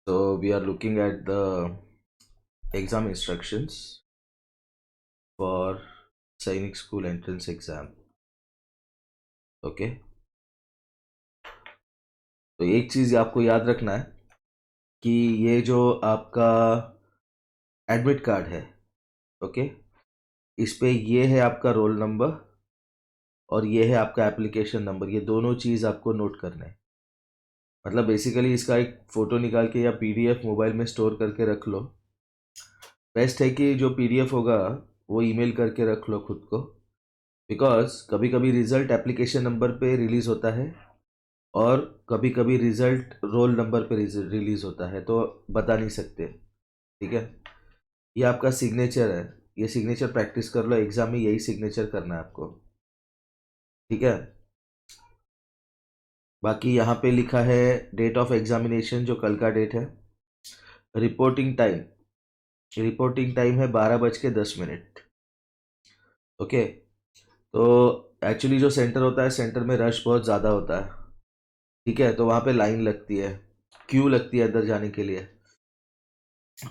So we are looking at the exam instructions for Sainik School entrance exam. Okay, तो एक चीज़ आपको याद रखना है कि ये जो आपका एडमिट कार्ड है, ओके, इस पे ये है आपका रोल नंबर और ये है आपका एप्लीकेशन नंबर। ये दोनों चीज़ आपको नोट करना है। मतलब बेसिकली इसका एक फ़ोटो निकाल के या पीडीएफ मोबाइल में स्टोर करके रख लो। बेस्ट है कि जो पीडीएफ होगा वो ईमेल करके रख लो खुद को, बिकॉज कभी कभी रिज़ल्ट एप्लीकेशन नंबर पे रिलीज़ होता है और कभी कभी रिज़ल्ट रोल नंबर पे रिलीज़ होता है, तो बता नहीं सकते। ठीक है, ये आपका सिग्नेचर है, ये सिग्नेचर प्रैक्टिस कर लो। एग्ज़ाम में यही सिग्नेचर करना है आपको। ठीक है, बाकी यहाँ पे लिखा है डेट ऑफ एग्जामिनेशन, जो कल का डेट है। रिपोर्टिंग टाइम है 12:10। ओके, तो एक्चुअली जो सेंटर होता है, सेंटर में रश बहुत ज़्यादा होता है। ठीक है, तो वहाँ पे लाइन लगती है, क्यू लगती है अंदर जाने के लिए,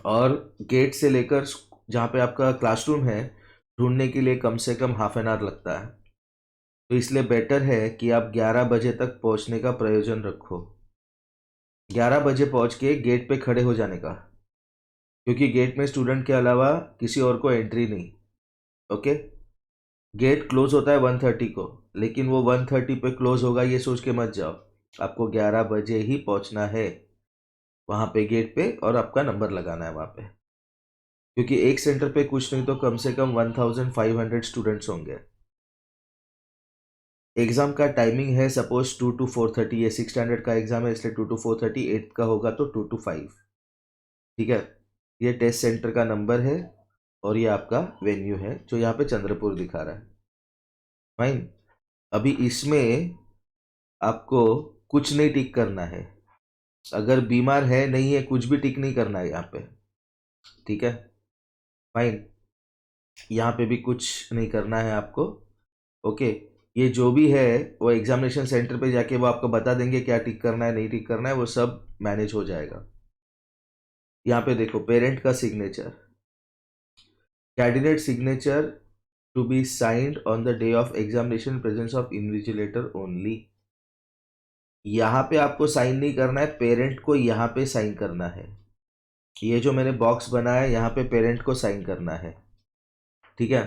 और गेट से लेकर जहाँ पे आपका क्लासरूम है ढूंढने के लिए कम से कम हाफ एन आवर लगता है। तो इसलिए बेटर है कि आप 11 बजे तक पहुँचने का प्रयोजन रखो। 11 बजे पहुँच के गेट पे खड़े हो जाने का, क्योंकि गेट में स्टूडेंट के अलावा किसी और को एंट्री नहीं। ओके, गेट क्लोज होता है 1:30 को, लेकिन वो 1:30 पे क्लोज होगा ये सोच के मत जाओ। आपको 11 बजे ही पहुंचना है वहां पे गेट पे, और आपका नंबर लगाना है वहां पे, क्योंकि एक सेंटर पे कुछ नहीं तो कम से कम 1500 स्टूडेंट्स होंगे। एग्जाम का टाइमिंग है सपोज 2 to 4:30। ये 6 स्टैंडर्ड का एग्जाम है, इसलिए 2 to 4:30। 8th का होगा तो 2 to 5। ठीक है, ये टेस्ट सेंटर का नंबर है और ये आपका वेन्यू है जो यहाँ पे चंद्रपुर दिखा रहा है। फाइन, अभी इसमें आपको कुछ नहीं टिक करना है। अगर बीमार है नहीं है कुछ भी टिक नहीं करना है यहाँ पे। ठीक है, फाइन, यहाँ पे भी कुछ नहीं करना है आपको। ओके, ये जो भी है वो एग्जामिनेशन सेंटर पे जाके वो आपको बता देंगे क्या टिक करना है नहीं टिक करना है, वो सब मैनेज हो जाएगा। यहाँ पे देखो, पेरेंट का signature, candidate signature to be signed on the day of examination presence of invigilator only. यहाँ पे आपको साइन नहीं करना है, पेरेंट को यहाँ पे साइन करना है। ये जो मैंने बॉक्स बनाया है यहाँ पे पेरेंट को साइन करना है। ठीक है,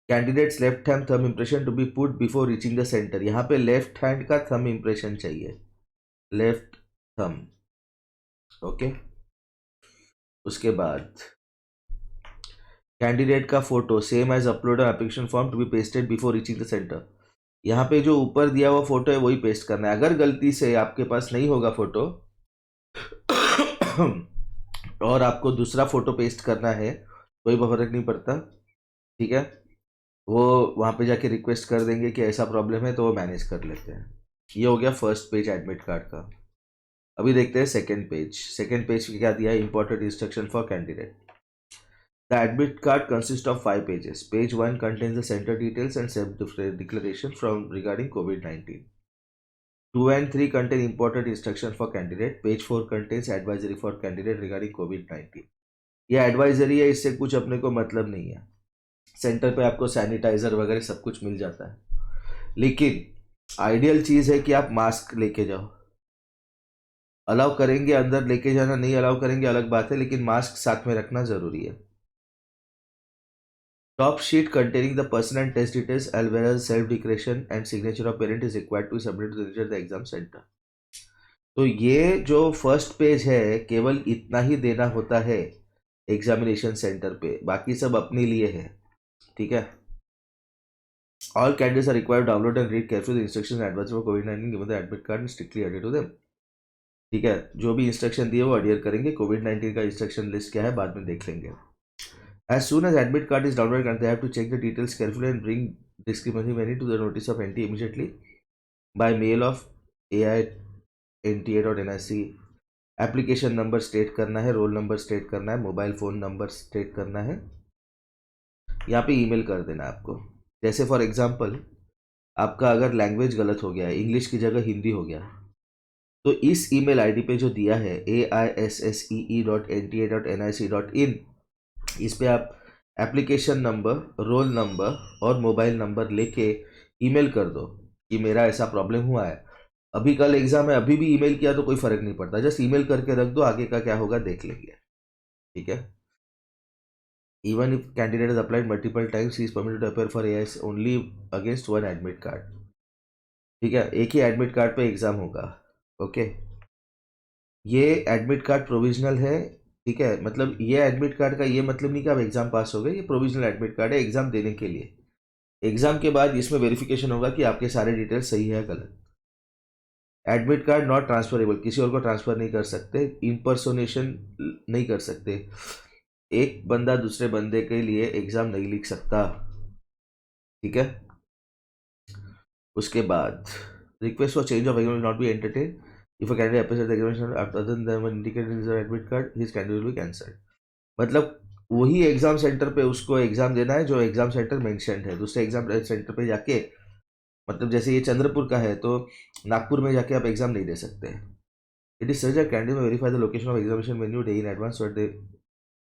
candidates left hand thumb impression to be put before reaching the centre. यहाँ पे लेफ्ट हैंड का थंब इंप्रेशन चाहिए, लेफ्ट थंब। ओके, उसके बाद कैंडिडेट का photo same as upload application form to be pasted before reaching the centre. यहाँ पे जो ऊपर दिया हुआ फोटो है वही पेस्ट करना है। अगर गलती से आपके पास नहीं होगा फोटो और आपको दूसरा फोटो पेस्ट करना है, कोई फर्क नहीं पड़ता। ठीक है, वो वहाँ पे जाके रिक्वेस्ट कर देंगे कि ऐसा प्रॉब्लम है, तो वो मैनेज कर लेते हैं। ये हो गया फर्स्ट पेज एडमिट कार्ड का। अभी देखते हैं सेकंड पेज। सेकंड पेज में क्या दिया है? Important instruction for candidate. The admit card consist of 5 pages. Page 1 contains the center details and self-declaration from regarding COVID-19. 2 and 3 contain important instruction for candidate. Page 4 contains advisory for candidate regarding COVID-19. ये advisory है, इससे कुछ अपने को मतलब नहीं है। Centre पे आपको सैनिटाइजर वगैरह सब कुछ मिल जाता है, लेकिन आइडियल चीज़ है कि आप मास्क लेके जाओ। अलाउ करेंगे अंदर लेके जाना, नहीं अलाउ करेंगे अलग बात है, लेकिन मास्क साथ में रखना जरूरी है। Top sheet containing the person and test details as well as self declaration and signature of parent is required to submit to the exam center. तो ये जो फर्स्ट पेज है केवल इतना ही देना होता है एग्जामिनेशन सेंटर पे, बाकी सब अपने लिए है। ठीक है, all candidates are required download and read carefully the instructions and advice for कोविड-19 given the admit card and strictly adhere to them. ठीक है, जो भी इंस्ट्रक्शन दिए वो अडेयर करेंगे। कोविड-19 का इंस्ट्रक्शन लिस्ट क्या है बाद में देख लेंगे। As soon as admit card is downloaded, they have to check the details carefully and bring discrepancy many to the notice of NT immediately by mail of ai@nta.nic. Application number state करना है, roll number state करना है, mobile phone number state करना है, यहाँ पे email कर देना है आपको। जैसे फॉर एग्जांपल आपका अगर लैंग्वेज गलत हो गया है, इंग्लिश की जगह हिंदी हो गया, तो इस ईमेल आईडी पे जो दिया है AISSEE.NTA.NIC.in, इस पे आप एप्लीकेशन नंबर, रोल नंबर और मोबाइल नंबर लेके ईमेल कर दो कि मेरा ऐसा प्रॉब्लम हुआ है, अभी कल एग्जाम है, अभी भी ईमेल किया तो कोई फर्क नहीं पड़ता, जस्ट ईमेल करके रख दो, आगे का क्या होगा देख लेंगे, ठीक है। Even if candidate is applied multiple times, he is permitted to appear for AIS only against one admit card, ठीक है, एक ही एडमिट कार्ड पे एग्जाम होगा, ओके। ये एडमिट कार्ड प्रोविजनल है, ठीक है, मतलब ये एडमिट कार्ड का ये मतलब नहीं कि आप एग्जाम पास हो गए, ये प्रोविजनल एडमिट कार्ड है एग्जाम देने के लिए। एग्जाम के बाद इसमें वेरिफिकेशन होगा कि आपके सारे डिटेल्स सही है गलत। एडमिट कार्ड नॉट ट्रांसफरेबल, किसी और को ट्रांसफर नहीं कर सकते, इम्पर्सोनेशन नहीं कर सकते, एक बंदा दूसरे बंदे के लिए एग्जाम नहीं लिख सकता, ठीक है। उसके बाद request for change of exam not be entertain if a candidate appears at the examination other than one indicated in his admit card, his candidate will be cancelled. मतलब वही एग्जाम सेंटर पे उसको एग्जाम देना है जो exam centre mentioned है, दूसरे exam centre पे जाके, मतलब जैसे ये चंद्रपुर का है तो नागपुर में जाके आप एग्जाम नहीं दे सकते। It is such that candidate may verify the location of examination venue day in advance, और दे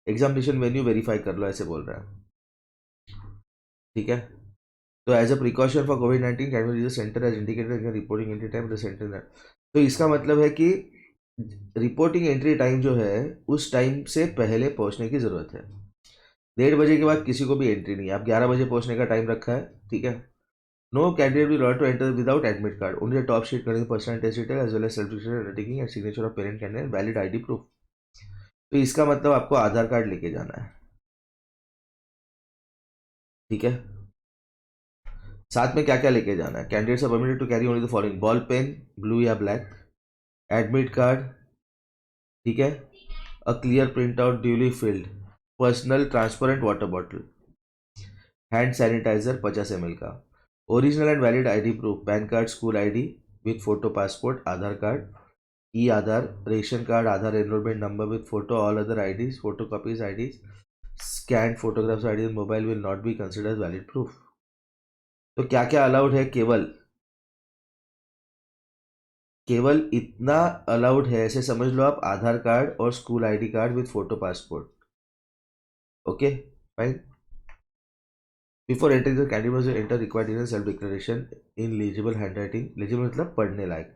एग्जामिनेशन वेन्यू वेरीफाई कर लो, ऐसे बोल रहा है, ठीक है। तो एज अ प्रिकॉशन फॉर कोविड-19 candidate centre as indicated reporting entry time the centre, तो इसका मतलब है कि रिपोर्टिंग एंट्री टाइम जो है उस टाइम से पहले पहुंचने की जरूरत है। 1:30 के बाद किसी को भी एंट्री नहीं है, आप 11 बजे पहुंचने का टाइम रखा है, ठीक है। No candidate will allowed to enter without admit card, only the top sheet containing personal test detail as well as self-declaration undertaking and signature of parent candidate, valid ID proof। तो इसका मतलब आपको आधार card लेके जाना है, ठीक है। साथ में क्या क्या लेके जाना है, candidates are permitted to carry only the following: ball pen blue या ब्लैक, एडमिट कार्ड, ठीक है, a clear print out duly filled, personal transparent water bottle, hand sanitizer 50 ml का, original and valid ID proof, PAN card, school ID with photo, passport, Aadhaar card, e Aadhaar, ration card, Aadhaar enrolment number with photo, all other IDs, photo copies IDs, scan photographs ID mobile will not be considered valid proof. तो क्या क्या allowed है, केवल केवल इतना allowed है, ऐसे समझ लो आप, आधार कार्ड और school ID card with photo, passport, okay fine. Before entering the candidate must enter required in self declaration in legible handwriting, legible मतलब पढ़ने लायक,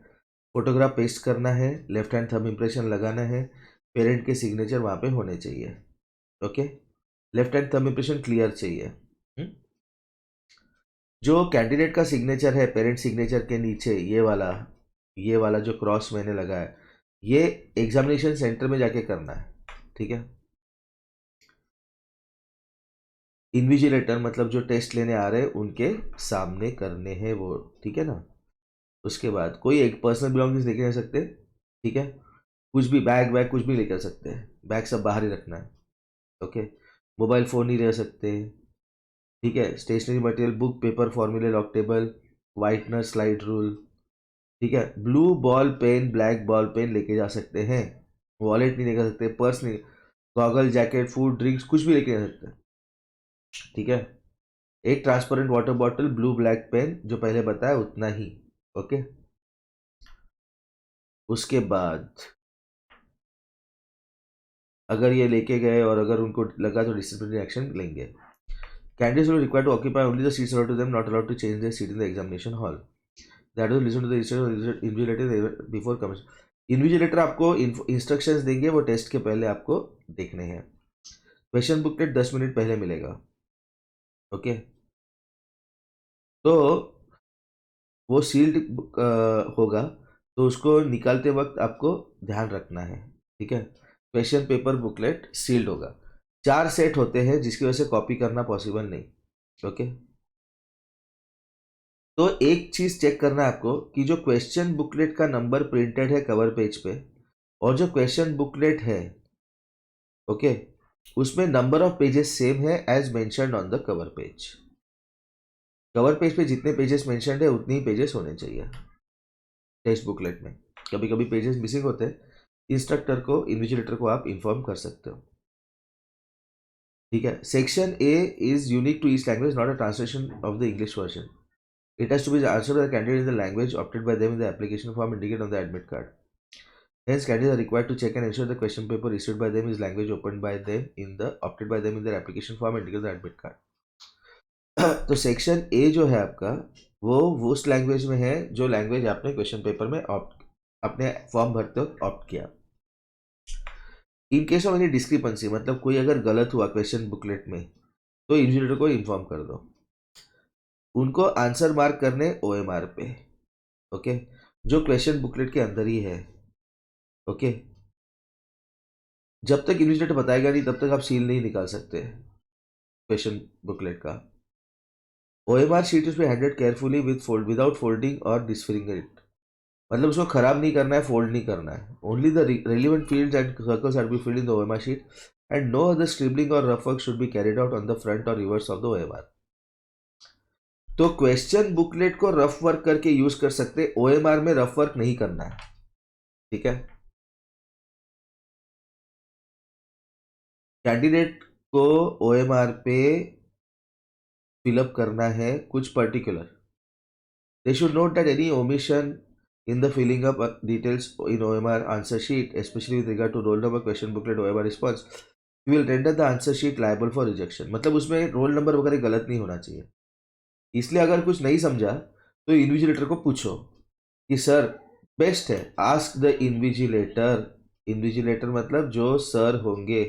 फोटोग्राफ पेस्ट करना है, लेफ्ट हैंड थंब इंप्रेशन लगाना है, पेरेंट के सिग्नेचर वहाँ पे होने चाहिए, okay. Left hand thumb impression clear चाहिए। जो कैंडिडेट का सिग्नेचर है पेरेंट सिग्नेचर के नीचे, ये वाला जो क्रॉस मैंने लगाया, ये एग्जामिनेशन सेंटर में जाके करना है, ठीक है। इन्विजिलेटर मतलब जो टेस्ट लेने आ रहे हैं उनके सामने करने हैं वो, ठीक है ना। उसके बाद कोई एक पर्सनल बिलोंगिंग्स लेके जा सकते, ठीक है, कुछ भी बैग वैग कुछ भी लेकर सकते हैं, बैग सब बाहर ही रखना है, ओके। मोबाइल फ़ोन नहीं ले सकते, ठीक है। स्टेशनरी मटेरियल, बुक, पेपर, फॉर्मूले, log table, whitener, slide rule, ठीक है। Blue ball pen, black ball pen लेके जा सकते हैं, वॉलेट नहीं लेकर सकते, पर्स नहीं, गॉगल, जैकेट, फूड, ड्रिंक्स कुछ भी लेके जा सकते हैं, ठीक है। एक transparent water bottle, blue black pen, जो पहले बताया उतना ही, ओके। उसके बाद अगर ये लेके गए और अगर उनको लगा तो डिसिप्लिनरी एक्शन लेंगे। Candidates will required to occupy only the seats allotted to them, not allowed to change their seat in the examination hall. That is listen to the invigilator before coming. Invigilator आपको instructions देंगे, वो test के पहले आपको देखने हैं। Question booklet 10 minute पहले मिलेगा, ओके। तो वो सील्ड होगा, तो उसको निकालते वक्त आपको ध्यान रखना है, ठीक है। क्वेश्चन पेपर बुकलेट सील्ड होगा, 4 सेट होते हैं जिसकी वजह से कॉपी करना पॉसिबल नहीं, ओके। तो एक चीज चेक करना है आपको कि जो क्वेश्चन बुकलेट का नंबर प्रिंटेड है कवर पेज पे, और जो क्वेश्चन बुकलेट है, ओके, उसमें नंबर ऑफ पेजेस सेम है as mentioned on the cover page. Cover page पे जितने पेजेस मेंशन्ड है उतने ही पेजेस होने चाहिए टेस्ट बुकलेट में। कभी कभी पेजेस मिसिंग होते हैं, इंस्ट्रक्टर को, इन्विजिलेटर को आप इन्फॉर्म कर सकते हो, ठीक है। Section A is unique to each language, not a translation of the English version. It has to be answered by the candidate in the language opted by them in the application form indicated on the admit card. Hence, candidates are required to check and ensure the question paper issued by them is language opened by them opted by them in their application form and the admit card. तो section A जो है आपका वो उस language में है जो language आपने क्वेश्चन पेपर में अपने फॉर्म भरते वक्त ऑप्ट किया. In case of any discrepancy, मतलब कोई अगर गलत हुआ क्वेश्चन बुकलेट में, तो इन्विजिलेटर को इन्फॉर्म कर दो. उनको आंसर मार्क करने OMR पे. ओके, जो क्वेश्चन बुकलेट के अंदर ही है. ओके, जब तक इन्विजिलेटर बताएगा नहीं तब तक आप सील नहीं निकाल सकते क्वेश्चन बुकलेट का. OMR sheet is handed carefully without folding और डिसफिलिंग इट. मतलब उसको खराब नहीं करना है, फोल्ड नहीं करना है. Only the relevant fields and circles are be filled in the OMR sheet and no other scribbling or rough work should be carried out on the front or reverse of the OMR. तो question booklet को rough work करके use कर सकते, OMR में rough work नहीं करना है. ठीक है, कैंडिडेट को OMR पे फिलअप करना है कुछ particular. They should note that any omission in the filling up details in OMR answer sheet, especially with regard to roll number, question booklet, OMR response, you will render the answer sheet liable for rejection. मतलब उसमें roll number वगैरह गलत नहीं होना चाहिए. इसलिए अगर कुछ नहीं समझा तो इन्विजिलेटर को पूछो कि सर, बेस्ट है आस्क द इन्विजिलेटर. इन्विजिलेटर मतलब जो सर होंगे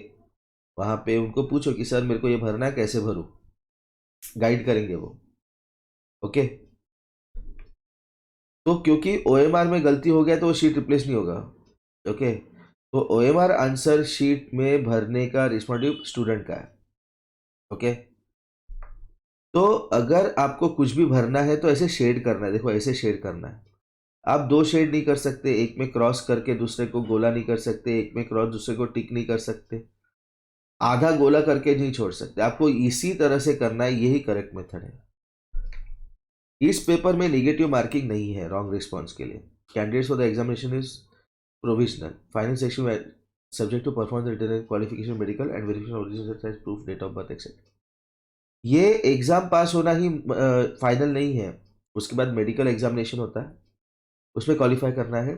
वहां पे, उनको पूछो कि सर मेरे को ये भरना है, कैसे भरूं, गाइड करेंगे वो. ओके, तो क्योंकि OMR में गलती हो गया तो वो शीट रिप्लेस नहीं होगा. ओके, तो OMR आंसर शीट में भरने का रिस्पॉन्सिबिलिटी स्टूडेंट का है. ओके, तो अगर आपको कुछ भी भरना है तो ऐसे शेड करना है. देखो ऐसे शेड करना है. आप दो शेड नहीं कर सकते, एक में क्रॉस करके दूसरे को गोला नहीं कर सकते, एक में क्रॉस दूसरे को टिक नहीं कर सकते, आधा गोला करके नहीं छोड़ सकते. आपको इसी तरह से करना है, यही करेक्ट मेथड है. इस पेपर में नेगेटिव मार्किंग नहीं है रॉन्ग रिस्पॉन्स के लिए. Candidates for the examination is provisional. Final section में subject to perform the written qualification, medical and verification original proof, date of birth etcetera. ये एग्जाम पास होना ही फाइनल नहीं है. उसके बाद मेडिकल एग्जामिनेशन होता है, उसमें क्वालिफाई करना है,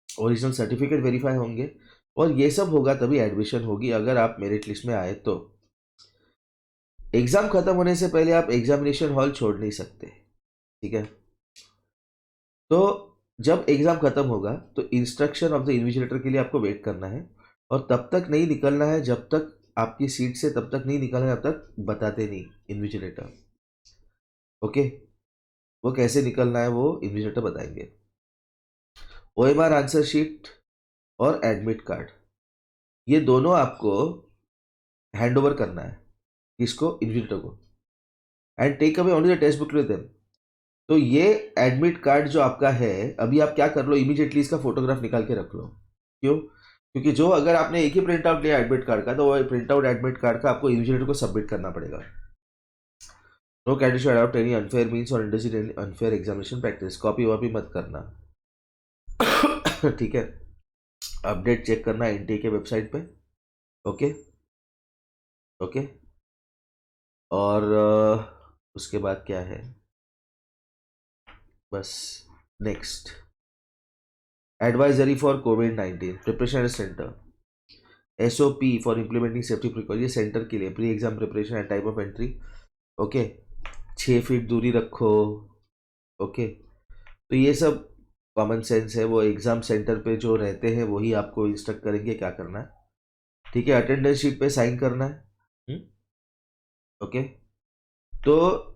ओरिजिनल सर्टिफिकेट वेरीफाई होंगे और ये सब होगा तभी एडमिशन होगी अगर आप मेरिट लिस्ट में आए तो. एग्जाम खत्म होने से पहले आप एग्जामिनेशन हॉल छोड़ नहीं सकते. ठीक है, तो जब एग्जाम खत्म होगा तो इंस्ट्रक्शन ऑफ द इन्विजिलेटर के लिए आपको वेट करना है और तब तक नहीं निकलना है जब तक आपकी सीट से, तब तक नहीं निकलना है जब तक बताते नहीं इन्विजिलेटर. ओके, वो कैसे निकलना है वो इन्विजिलेटर बताएंगे. OMR आंसर शीट और एडमिट कार्ड, ये दोनों आपको हैंड ओवर करना है. किसको? इन्विजिलेटर को. And take away only the text book with them. तो ये एडमिट कार्ड जो आपका है, अभी आप क्या कर लो, इमीडिएटली इसका फोटोग्राफ निकाल के रख लो. क्यों? क्योंकि जो अगर आपने एक ही प्रिंट आउट लिया एडमिट कार्ड का, तो वो प्रिंट आउट एडमिट कार्ड का आपको इन्विजिलेटर को सबमिट करना पड़ेगा. No candidate should adopt any unfair means or indulge in unfair examination practice. Copy वॉपी मत करना. ठीक है, अपडेट चेक करना एनटीए के वेबसाइट पे. ओके ओके, और उसके बाद क्या है, बस नेक्स्ट एडवाइजरी फॉर कोविड-19 preparation centre, SOP for implementing safety precaution. ये सेंटर के लिए pre exam preparation and type of entry. Okay, 6 feet दूरी रखो. ओके, तो ये सब कॉमन सेंस है. वो एग्जाम सेंटर पे जो रहते हैं वही आपको इंस्ट्रक्ट करेंगे क्या करना है. ठीक है, अटेंडेंस शीट पे साइन करना है. ओके, तो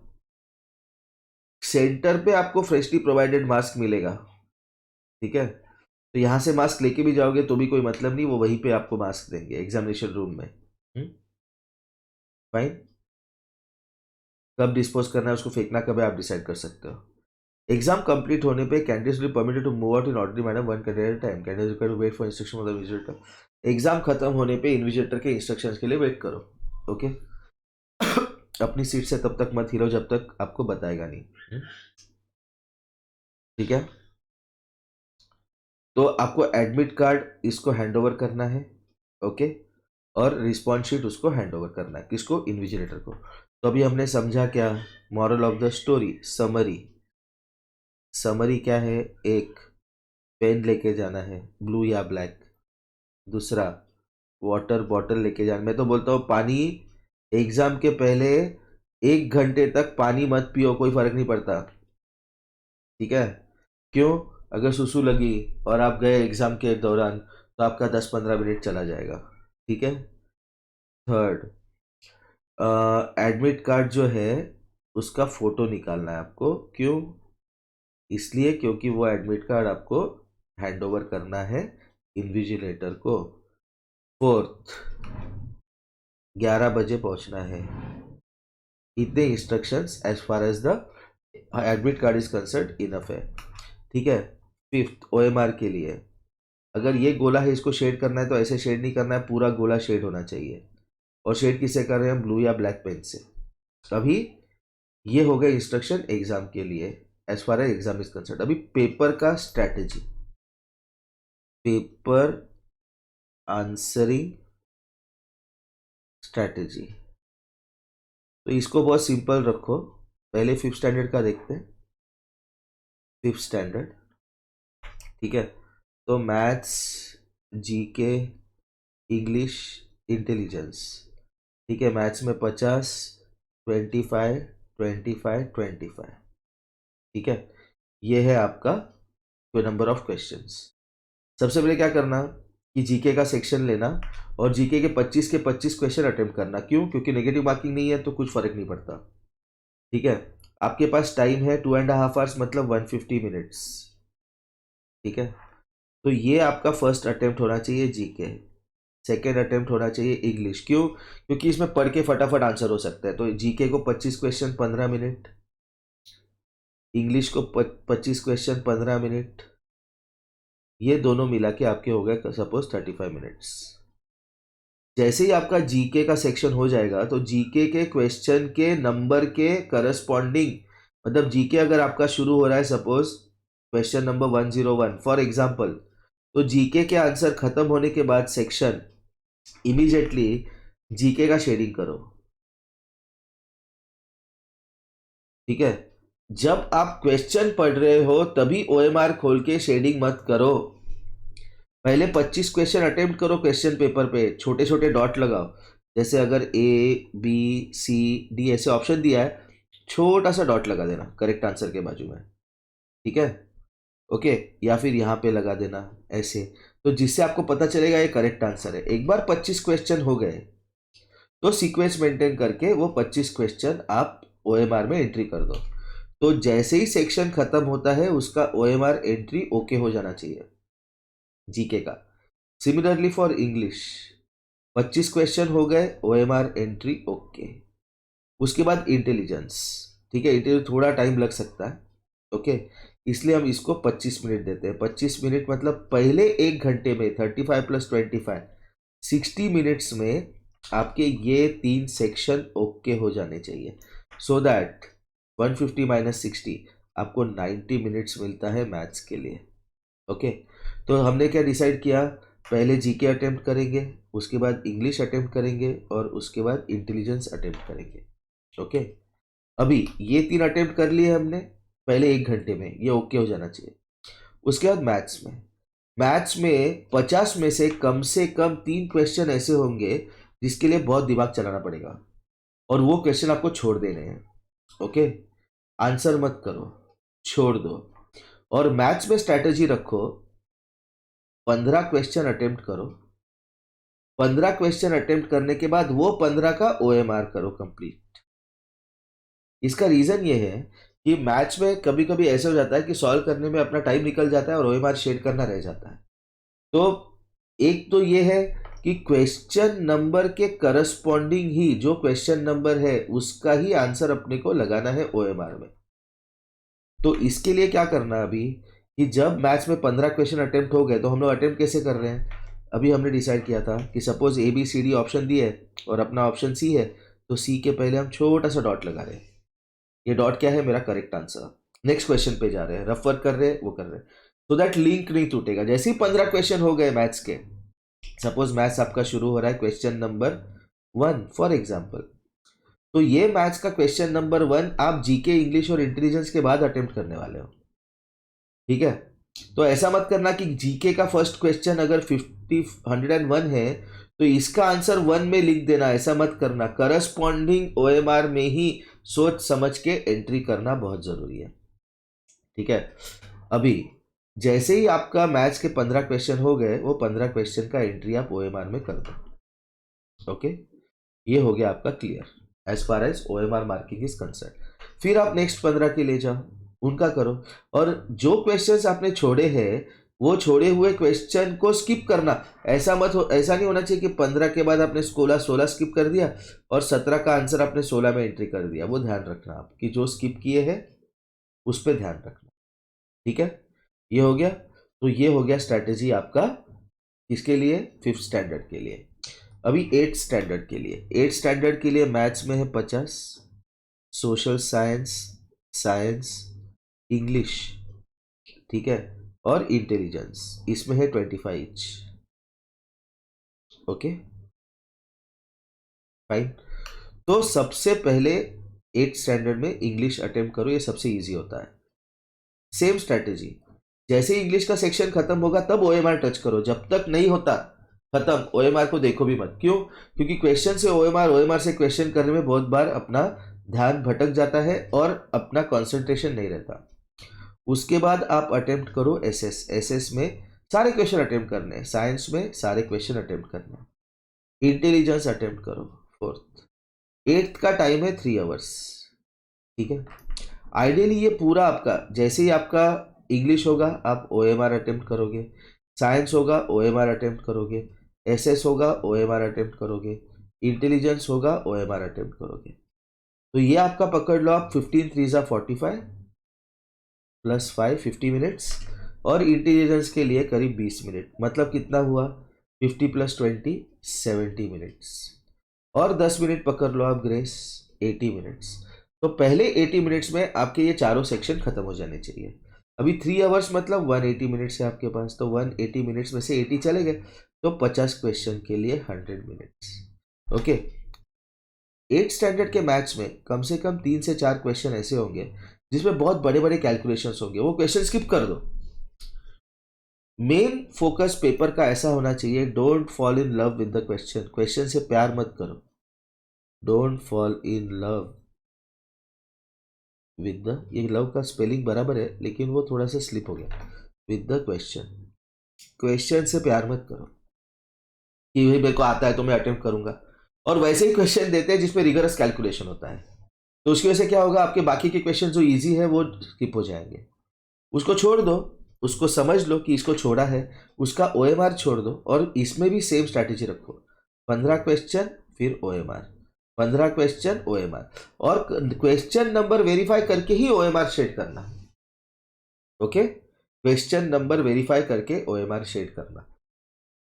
सेंटर पे आपको फ्रेशली प्रोवाइडेड मास्क मिलेगा. ठीक है, तो यहां से मास्क लेके भी जाओगे तो भी कोई मतलब नहीं, वो वहीं पे आपको मास्क देंगे एग्जामिनेशन रूम में. फाइन, कब डिस्पोज करना है, उसको फेंकना कब है, आप डिसाइड कर सकते हो. एग्जाम कंप्लीट होने पे candidates will permitted to move out in orderly manner one candidate at time. Candidates required to wait for instruction of the invigilator. Exam खत्म होने पे इन्विजिलेटर के इंस्ट्रक्शंस के लिए वेट करो. ओके, अपनी सीट से तब तक मत हिलो जब तक आपको बताएगा नहीं. ठीक है, तो आपको एडमिट कार्ड इसको हैंड ओवर करना है. ओके, और रिस्पॉन्स शीट उसको हैंड ओवर करना है. किसको? इन्विजिलेटर को. तो अभी हमने समझा क्या, moral of the story, summary. Summary क्या है, एक पेन लेके जाना है, ब्लू या ब्लैक। दूसरा, वाटर बॉटल लेके जाना। मैं तो बोलता हूँ पानी, एग्जाम के पहले 1 घंटे तक पानी मत पियो, कोई फर्क नहीं पड़ता। ठीक है? क्यों? अगर सुसु लगी और आप गए एग्जाम के दौरान तो आपका 10-15 मिनट चला जाएगा। ठीक है? थर्ड, एडमिट कार्ड जो है उसका फोटो निकालना है आपको। क्यों? इसलिए क्योंकि वो एडमिट कार्ड आपको हैंड ओवर करना है इन्विजिलेटर को। फोर्थ, 11 बजे पहुंचना है। इतने instructions as far as the admit card is concern enough है। ठीक है? फिफ्थ, ओएमआर के लिए अगर ये गोला है इसको शेड करना है तो ऐसे शेड नहीं करना है, पूरा गोला शेड होना चाहिए। और शेड किससे कर रहे हैं हम? ब्लू या ब्लैक पेन से। अभी ये हो गए इंस्ट्रक्शन एग्जाम के लिए as far as exam is concern. अभी पेपर का स्ट्रैटेजी, पेपर आंसरिंग स्ट्रैटेजी। तो इसको बहुत सिंपल रखो। पहले 5th स्टैंडर्ड का देखते हैं। 5th स्टैंडर्ड, ठीक है? तो मैथ्स, जीके, इंग्लिश, इंटेलिजेंस। ठीक है? मैथ्स में 50, 25, 25, 25। ठीक है? ये है आपका नंबर ऑफ क्वेश्चंस। सबसे पहले क्या करना कि जीके का सेक्शन लेना और जीके के 25 के 25 क्वेश्चन अटेम्प्ट करना। क्यों? क्योंकि नेगेटिव मार्किंग नहीं है तो कुछ फर्क नहीं पड़ता। ठीक है? आपके पास टाइम है 2.5 आवर्स, मतलब 150 मिनट्स। ठीक है? तो ये आपका फर्स्ट अटेम्प्ट होना चाहिए जीके। सेकेंड अटेम्प्ट होना चाहिए इंग्लिश। क्यों? क्योंकि इसमें पढ़ के फटाफट आंसर हो सकता है। तो जीके को 25 क्वेश्चन 15 मिनट, इंग्लिश को 25 क्वेश्चन 15 मिनट, ये दोनों मिला के आपके हो गए सपोज 35 मिनट्स। जैसे ही आपका जीके का सेक्शन हो जाएगा तो जीके के क्वेश्चन के नंबर के करस्पॉन्डिंग, मतलब जीके अगर आपका शुरू हो रहा है suppose question number 101 for example, तो जीके के आंसर खत्म होने के बाद सेक्शन इमीडिएटली जीके का शेडिंग करो। ठीक है? जब आप क्वेश्चन पढ़ रहे हो तभी ओएमआर खोल के शेडिंग मत करो। पहले 25 क्वेश्चन अटेम्प्ट करो, क्वेश्चन पेपर पे छोटे छोटे डॉट लगाओ। जैसे अगर ए बी सी डी ऐसे ऑप्शन दिया है, छोटा सा डॉट लगा देना करेक्ट आंसर के बाजू में। ठीक है? ओके? या फिर यहाँ पे लगा देना ऐसे, तो जिससे आपको पता चलेगा ये करेक्ट आंसर है। एक बार 25 क्वेश्चन हो गए तो सीक्वेंस मेंटेन करके वो 25 क्वेश्चन आप ओएमआर में एंट्री कर दो। तो जैसे ही सेक्शन खत्म होता है उसका ओएमआर एंट्री ओके हो जाना चाहिए जीके का। सिमिलरली फॉर इंग्लिश 25 क्वेश्चन हो गए, ओएमआर एंट्री ओके। उसके बाद इंटेलिजेंस। ठीक है? इंटेलिजेंस थोड़ा टाइम लग सकता है। ओके? इसलिए हम इसको 25 मिनट देते हैं। 25 मिनट मतलब पहले 1 घंटे में 35 + 25 60 मिनट्स में आपके ये 3 सेक्शन ओके हो जाने चाहिए। सो दैट 150 - 60 आपको 90 मिनट्स मिलता है मैथ्स के लिए। ओके? तो हमने क्या डिसाइड किया? पहले जीके अटेम्प्ट करेंगे, उसके बाद इंग्लिश अटेम्प्ट करेंगे और उसके बाद इंटेलिजेंस अटेम्प्ट करेंगे। ओके? अभी ये 3 अटेम्प्ट कर लिए हमने पहले 1 घंटे में, ये ओके हो जाना चाहिए। उसके बाद मैथ्स में 50 में से कम 3 क्वेश्चन ऐसे होंगे जिसके लिए बहुत दिमाग चलाना पड़ेगा और वो क्वेश्चन आपको छोड़ देने हैं। ओके? आंसर मत करो, छोड़ दो। और मैथ्स में स्ट्रैटेजी रखो, 15 क्वेश्चन अटेम्प्ट करो। 15 क्वेश्चन अटेम्प्ट करने के बाद वो 15 का ओएमआर करो कंप्लीट। इसका रीजन ये है कि मैथ्स में कभी कभी ऐसा हो जाता है कि सॉल्व करने में अपना टाइम निकल जाता है और ओएमआर शेड करना रह जाता है। तो एक तो ये है कि क्वेश्चन नंबर के करस्पॉन्डिंग ही जो क्वेश्चन नंबर है उसका ही आंसर अपने को लगाना है ओएमआर में। तो इसके लिए क्या करना अभी कि जब मैथ्स में 15 क्वेश्चन अटेम्प्ट हो गए तो हम लोग अटेम्प्ट कैसे कर रहे हैं? अभी हमने डिसाइड किया था कि suppose A B C D option दी है और अपना ऑप्शन सी है, तो सी के पहले हम छोटा सा डॉट लगा रहे हैं। ये डॉट क्या है? मेरा करेक्ट आंसर। नेक्स्ट क्वेश्चन पे जा रहे हैं, रफ वर्क कर रहे हैं, वो कर रहे हैं, तो दैट लिंक नहीं टूटेगा। जैसे ही 15 क्वेश्चन हो गए मैथ्स के, सपोज मैथ्स आपका शुरू हो रहा है क्वेश्चन नंबर 1 फॉर एग्जाम्पल, तो ये मैथ्स का क्वेश्चन नंबर 1 आप जीके, इंग्लिश और इंटेलिजेंस के बाद अटेम्प्ट करने वाले हो। ठीक है? तो ऐसा मत करना कि जीके का फर्स्ट क्वेश्चन अगर 101 है तो इसका आंसर 1 में लिख देना, ऐसा मत करना। करस्पॉन्डिंग ओएमआर में ही सोच समझ के एंट्री करना बहुत जरूरी है, ठीक है। अभी जैसे ही आपका मैथ्स के 15 क्वेश्चन हो गए, वो 15 क्वेश्चन का एंट्री आप ओएमआर में कर दो। ओके, ये हो गया आपका clear as far as OMR marking is concern. फिर आप नेक्स्ट 15 के ले जाओ, उनका करो। और जो क्वेश्चंस आपने छोड़े हैं वो छोड़े हुए क्वेश्चन को स्किप करना। ऐसा ऐसा नहीं होना चाहिए कि 15 के बाद आपने 16 स्किप कर दिया और 17 का आंसर आपने 16 में एंट्री कर दिया। वो ध्यान रखना आप कि जो स्किप किए हैं उस पर ध्यान रखना, ठीक है। ये हो गया। तो ये हो गया स्ट्रैटेजी आपका किसके लिए, 5th स्टैंडर्ड के लिए। अभी 8th स्टैंडर्ड के लिए, 8th स्टैंडर्ड के लिए मैथ्स में है 50, सोशल साइंस, इंग्लिश, ठीक है, और इंटेलिजेंस इसमें है 25। Okay fine. तो सबसे पहले 8th स्टैंडर्ड में इंग्लिश अटेम्प्ट करो, ये सबसे इजी होता है। सेम स्ट्रैटेजी, जैसे ही इंग्लिश का सेक्शन खत्म होगा तब ओएमआर टच करो, जब तक नहीं होता खत्म ओएमआर को देखो भी मत। क्यों? क्योंकि क्वेश्चन से ओएमआर से क्वेश्चन करने में बहुत बार अपना ध्यान भटक जाता है और अपना कंसंट्रेशन नहीं रहता। उसके बाद आप अटेम्प्ट करो एसएस में सारे क्वेश्चन अटेम्प्ट करने हैं, साइंस में सारे क्वेश्चन अटेम्प्ट करने हैं, इंटेलिजेंस अटेम्प्ट करो 4th। 8th का टाइम है 3 आवर्स, ठीक है। आइडियली ये पूरा आपका, जैसे ही आपका इंग्लिश होगा आप ओएमआर अटेम्प्ट करोगे, साइंस होगा ओएमआर अटेम्प्ट करोगे, एसएस होगा ओएमआर अटेम्प्ट करोगे, इंटेलिजेंस होगा ओएमआर अटेम्प्ट करोगे। तो ये आपका पकड़ लो आप 15 3 45 प्लस 5 50 मिनट्स, और इंटेलिजेंस के लिए करीब 20 मिनट, मतलब कितना हुआ 50 + 20 70 मिनट्स, और 10 मिनट पकड़ लो आप ग्रेस 80 मिनट्स। तो पहले 80 मिनट्स में आपके ये चारों सेक्शन खत्म हो जाने चाहिए। अभी 3 आवर्स मतलब 180 मिनट्स है आपके पास, तो 180 मिनट्स में से 80 चले गए तो 50 क्वेश्चन के लिए 100 मिनट्स। ओके, 8th स्टैंडर्ड के मैथ्स में कम से कम 3 से 4 क्वेश्चन ऐसे होंगे जिसमें बहुत बड़े बड़े कैलकुलेशंस होंगे, वो क्वेश्चन स्किप कर दो। मेन फोकस पेपर का ऐसा होना चाहिए, don't fall in love with the question, question से प्यार मत करो। Don't fall in love with the, ये लव का स्पेलिंग बराबर है लेकिन वो थोड़ा सा स्लिप हो गया, विद द क्वेश्चन। क्वेश्चन से प्यार मत करो कि भाई मेरे को आता है तो मैं अटेम्प्ट करूंगा, और वैसे ही क्वेश्चन देते हैं जिसमें रिगरस कैलकुलेशन होता है, तो उसकी वजह से क्या होगा, आपके बाकी के क्वेश्चन जो इजी है वो स्किप हो जाएंगे। उसको छोड़ दो, उसको समझ लो कि इसको छोड़ा है, उसका ओएमआर छोड़ दो, और इसमें भी सेम स्ट्रैटेजी रखो, 15 क्वेश्चन फिर ओएमआर, 15 क्वेश्चन ओएमआर, और क्वेश्चन नंबर वेरीफाई करके ही ओएमआर शेड करना। ओके, क्वेश्चन नंबर वेरीफाई करके ओएमआर शेड करना।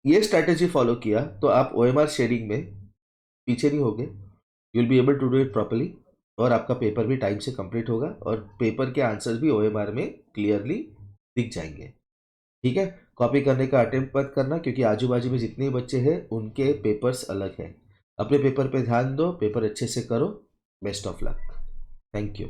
ये स्ट्रैटेजी फॉलो किया तो आप ओएमआर शेडिंग में पीछे नहीं होगे, you will be able to do it properly, और आपका पेपर भी टाइम से कंप्लीट होगा, और पेपर के आंसर्स भी ओएमआर में क्लियरली दिख जाएंगे, ठीक है। कॉपी करने का अटेम्प्ट मत करना, क्योंकि आजू बाजू में जितने बच्चे हैं उनके पेपर्स अलग हैं। अपने पेपर पे ध्यान दो, पेपर अच्छे से करो। Best of luck, thank you.